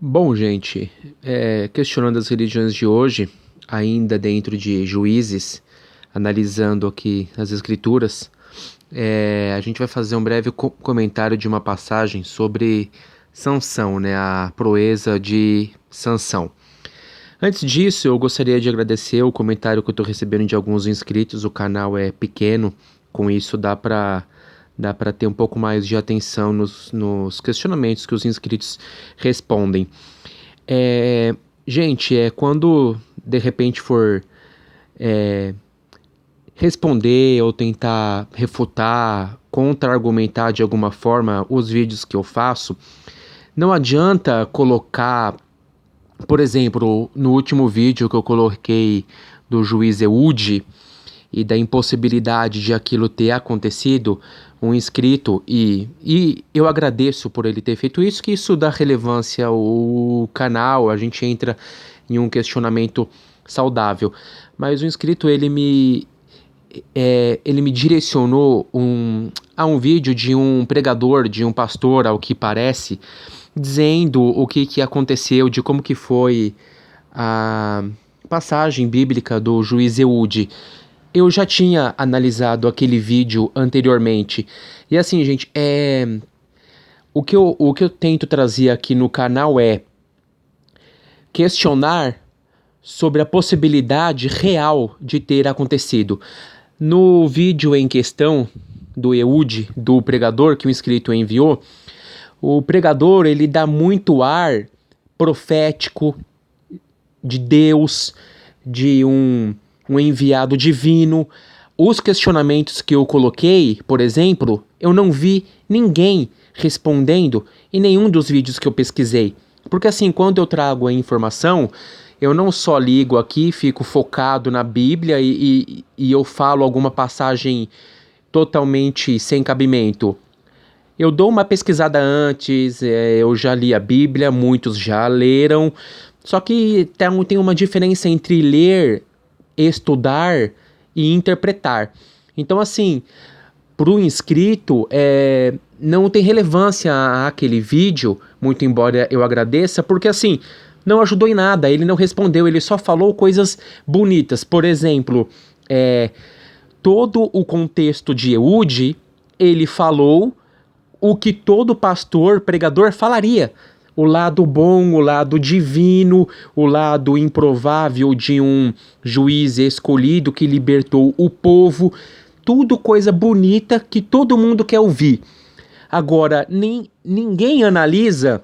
Bom, gente, questionando as religiões de hoje, ainda dentro de Juízes, analisando aqui as escrituras, a gente vai fazer um breve comentário de uma passagem sobre Sansão, né, a proeza de Sansão. Antes disso, eu gostaria de agradecer o comentário que eu estou recebendo de alguns inscritos. O canal é pequeno, com isso dá para ter um pouco mais de atenção nos questionamentos que os inscritos respondem. Gente, quando de repente for responder ou tentar refutar, contra-argumentar de alguma forma os vídeos que eu faço, não adianta colocar, por exemplo, no último vídeo que eu coloquei do juiz Eude e da impossibilidade de aquilo ter acontecido, um inscrito, e eu agradeço por ele ter feito isso, que isso dá relevância ao canal, a gente entra em um questionamento saudável. Mas o inscrito, ele me direcionou a um vídeo de um pregador, de um pastor, ao que parece, dizendo o que aconteceu, de como que foi a passagem bíblica do juiz Eude. Eu já tinha analisado aquele vídeo anteriormente. E assim, gente, o que eu tento trazer aqui no canal é questionar sobre a possibilidade real de ter acontecido. No vídeo em questão do Eude, do pregador que o inscrito enviou, o pregador, ele dá muito ar profético de Deus, de um enviado divino. Os questionamentos que eu coloquei, por exemplo, eu não vi ninguém respondendo em nenhum dos vídeos que eu pesquisei. Porque assim, quando eu trago a informação, eu não só ligo aqui, fico focado na Bíblia e eu falo alguma passagem totalmente sem cabimento. Eu dou uma pesquisada antes, eu já li a Bíblia, muitos já leram, só que tem uma diferença entre ler, estudar e interpretar. Então, assim, para o inscrito, não tem relevância aquele vídeo, muito embora eu agradeça, porque assim, não ajudou em nada, ele não respondeu, ele só falou coisas bonitas. Por exemplo, todo o contexto de Eude, ele falou o que todo pastor, pregador falaria. O lado bom, o lado divino, o lado improvável de um juiz escolhido que libertou o povo. Tudo coisa bonita que todo mundo quer ouvir. Agora, ninguém analisa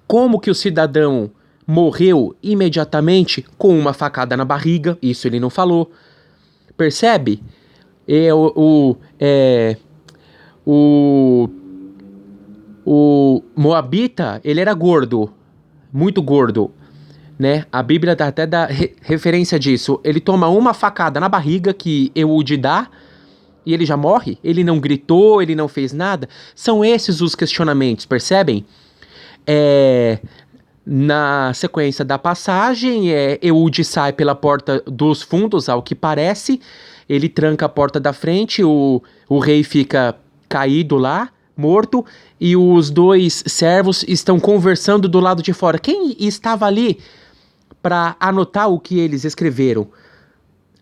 como que o cidadão morreu imediatamente com uma facada na barriga. Isso ele não falou. Percebe? O Moabita, ele era gordo, muito gordo, né? A Bíblia até dá referência disso. Ele toma uma facada na barriga que Eude dá e ele já morre. Ele não gritou, ele não fez nada. São esses os questionamentos, percebem? Na sequência da passagem, Eude sai pela porta dos fundos, ao que parece. Ele tranca a porta da frente, o rei fica caído lá, morto, e os dois servos estão conversando do lado de fora. Quem estava ali para anotar o que eles escreveram?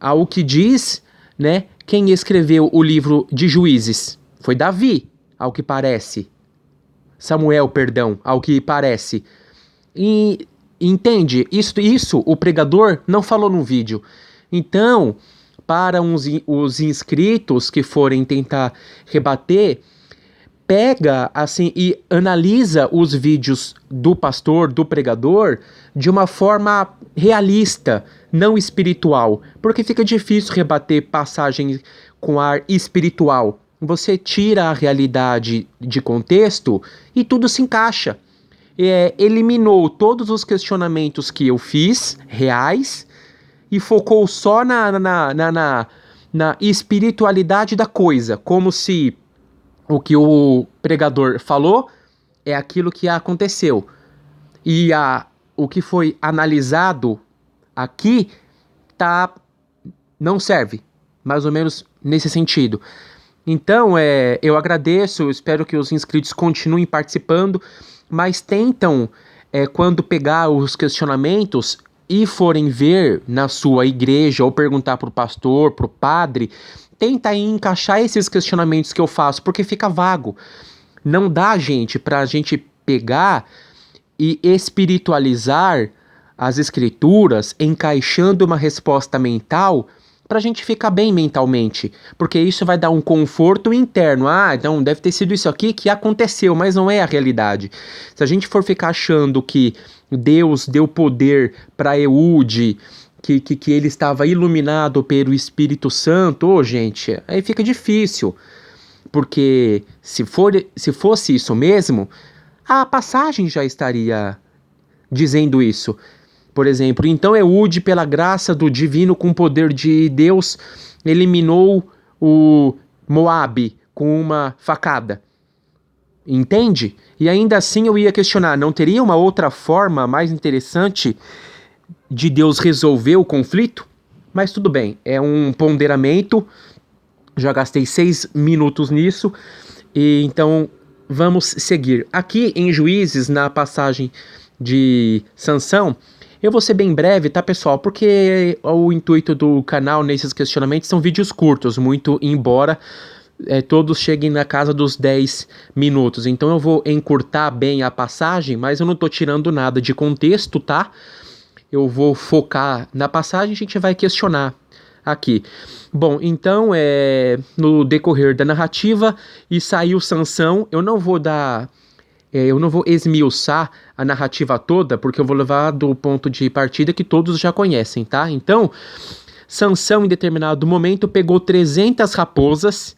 Ao que diz, né, quem escreveu o livro de Juízes? Foi Davi, ao que parece. Samuel, perdão, ao que parece. E entende? Isso o pregador não falou no vídeo. Então, para os inscritos que forem tentar rebater, pega assim e analisa os vídeos do pastor, do pregador, de uma forma realista, não espiritual, porque fica difícil rebater passagens com ar espiritual. Você tira a realidade de contexto e tudo se encaixa. Eliminou todos os questionamentos que eu fiz, reais, e focou só na espiritualidade da coisa, como se o que o pregador falou é aquilo que aconteceu. E o que foi analisado aqui não serve. Mais ou menos nesse sentido. Então, eu agradeço, espero que os inscritos continuem participando, mas tentam quando pegar os questionamentos e forem ver na sua igreja ou perguntar para o pastor, para o padre, tenta aí encaixar esses questionamentos que eu faço, porque fica vago. Não dá, gente, para a gente pegar e espiritualizar as escrituras, encaixando uma resposta mental para a gente ficar bem mentalmente, porque isso vai dar um conforto interno. Então deve ter sido isso aqui que aconteceu, mas não é a realidade. Se a gente for ficar achando que Deus deu poder para Eude, que ele estava iluminado pelo Espírito Santo, gente, aí fica difícil, porque se fosse isso mesmo, a passagem já estaria dizendo isso. Por exemplo, então Eude, pela graça do divino com o poder de Deus, eliminou o Moabe com uma facada. Entende? E ainda assim eu ia questionar, não teria uma outra forma mais interessante de Deus resolver o conflito? Mas tudo bem, é um ponderamento, já gastei 6 minutos nisso, e então vamos seguir. Aqui em Juízes, na passagem de Sansão, eu vou ser bem breve, tá, pessoal? Porque o intuito do canal nesses questionamentos são vídeos curtos, muito embora todos cheguem na casa dos 10 minutos. Então eu vou encurtar bem a passagem, mas eu não tô tirando nada de contexto, tá? Eu vou focar na passagem e a gente vai questionar aqui. Bom, então, no decorrer da narrativa, e saiu Sansão. Eu não vou esmiuçar a narrativa toda, porque eu vou levar do ponto de partida que todos já conhecem, tá? Então, Sansão, em determinado momento, pegou 300 raposas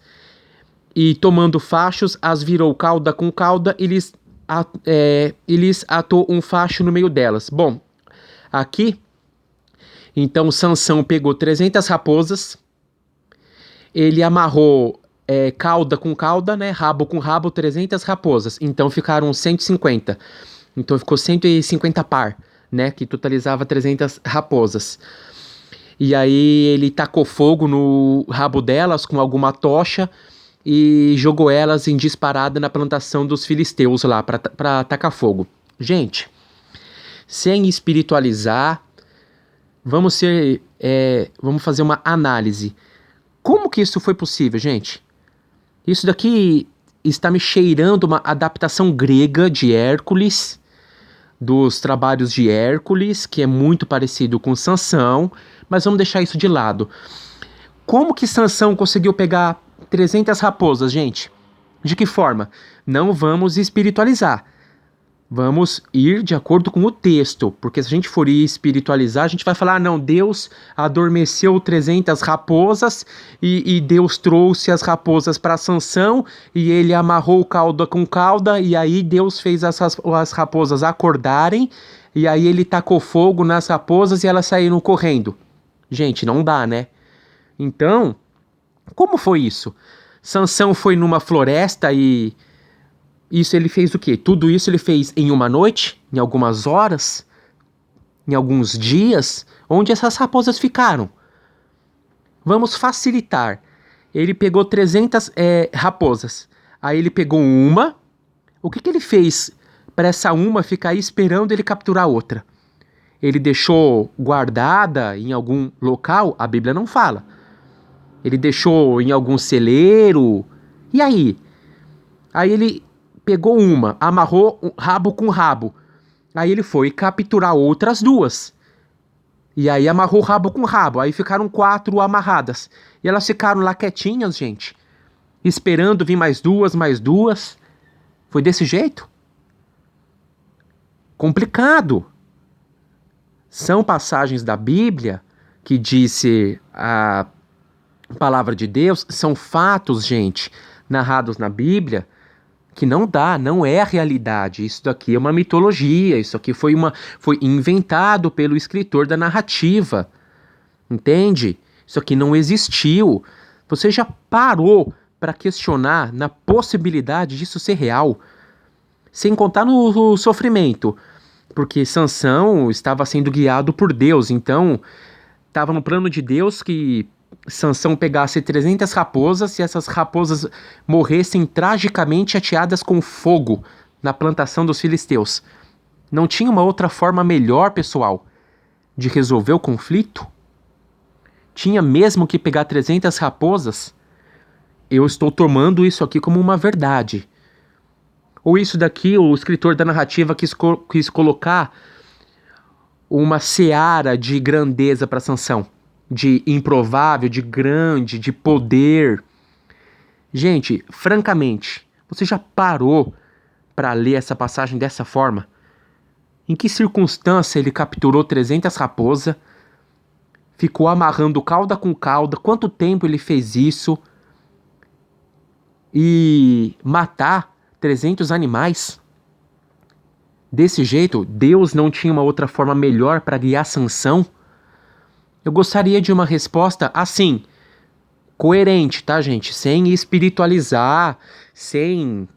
e, tomando fachos, as virou cauda com cauda e lhes atou um facho no meio delas. Bom, aqui, então, Sansão pegou 300 raposas, ele amarrou cauda com cauda, né, rabo com rabo, 300 raposas. Então ficaram 150. Então ficou 150 par, né, que totalizava 300 raposas. E aí ele tacou fogo no rabo delas com alguma tocha e jogou elas em disparada na plantação dos filisteus lá para tacar fogo. Gente, sem espiritualizar, vamos fazer uma análise. Como que isso foi possível, gente? Isso daqui está me cheirando uma adaptação grega de Hércules, dos trabalhos de Hércules, que é muito parecido com Sansão, mas vamos deixar isso de lado. Como que Sansão conseguiu pegar 300 raposas, gente? De que forma? Não vamos espiritualizar. Vamos ir de acordo com o texto, porque se a gente for espiritualizar, a gente vai falar, não, Deus adormeceu 300 raposas e Deus trouxe as raposas para Sansão e ele amarrou cauda com cauda e aí Deus fez as raposas acordarem e aí ele tacou fogo nas raposas e elas saíram correndo. Gente, não dá, né? Então, como foi isso? Sansão foi numa floresta e... isso ele fez o quê? Tudo isso ele fez em uma noite, em algumas horas, em alguns dias, onde essas raposas ficaram. Vamos facilitar. Ele pegou 300 raposas. Aí ele pegou uma. O que ele fez para essa uma ficar aí esperando ele capturar outra? Ele deixou guardada em algum local? A Bíblia não fala. Ele deixou em algum celeiro? E aí? Aí ele pegou uma, amarrou rabo com rabo. Aí ele foi capturar outras duas. E aí amarrou rabo com rabo. Aí ficaram 4 amarradas. E elas ficaram lá quietinhas, gente. Esperando vir mais duas, mais duas. Foi desse jeito? Complicado. São passagens da Bíblia que disse a palavra de Deus. São fatos, gente, narrados na Bíblia, que não dá, não é a realidade. Isso daqui é uma mitologia, isso aqui foi inventado pelo escritor da narrativa, entende? Isso aqui não existiu. Você já parou para questionar na possibilidade disso ser real? Sem contar no sofrimento, porque Sansão estava sendo guiado por Deus, então estava no plano de Deus que Sansão pegasse 300 raposas e essas raposas morressem tragicamente ateadas com fogo na plantação dos filisteus. Não tinha uma outra forma melhor, pessoal, de resolver o conflito? Tinha mesmo que pegar 300 raposas? Eu estou tomando isso aqui como uma verdade. Ou isso daqui, o escritor da narrativa quis colocar uma seara de grandeza para Sansão, de improvável, de grande, de poder. Gente, francamente, você já parou para ler essa passagem dessa forma? Em que circunstância ele capturou 300 raposas, ficou amarrando cauda com cauda, quanto tempo ele fez isso, e matar 300 animais? Desse jeito, Deus não tinha uma outra forma melhor para guiar Sansão? Eu gostaria de uma resposta assim, coerente, tá, gente? Sem espiritualizar, sem...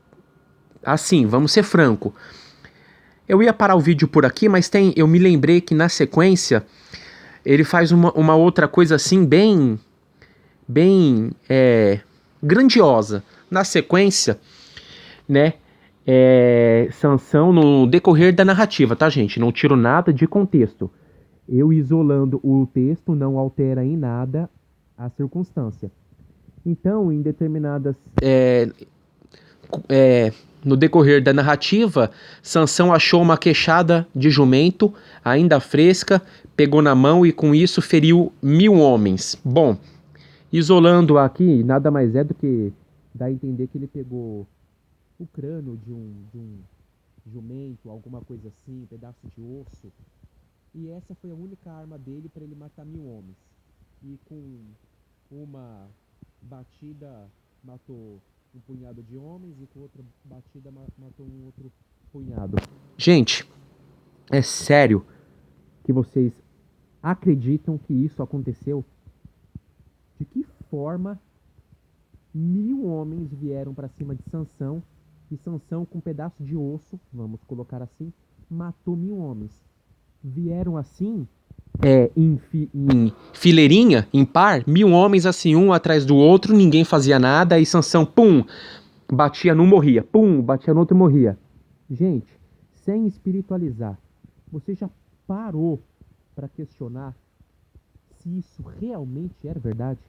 Assim, vamos ser franco. Eu ia parar o vídeo por aqui, mas eu me lembrei que na sequência ele faz uma outra coisa assim bem grandiosa. Na sequência, né, Sansão, no decorrer da narrativa, tá, gente? Não tiro nada de contexto. Eu isolando o texto não altera em nada a circunstância. Então, em determinadas... no decorrer da narrativa, Sansão achou uma queixada de jumento, ainda fresca, pegou na mão e com isso feriu 1000 homens. Bom, isolando aqui, nada mais é do que dá a entender que ele pegou o crânio de um jumento, alguma coisa assim, um pedaço de osso, e essa foi a única arma dele para ele matar 1000 homens. E com uma batida matou um punhado de homens e com outra batida matou um outro punhado. Gente, é sério que vocês acreditam que isso aconteceu? De que forma 1000 homens vieram para cima de Sansão e Sansão, com um pedaço de osso, vamos colocar assim, matou 1000 homens? Vieram assim, em fileirinha, em par, 1000 homens assim, um atrás do outro, ninguém fazia nada, e Sansão, pum, batia num, morria, pum, batia no outro, morria. Gente, sem espiritualizar, você já parou para questionar se isso realmente era verdade?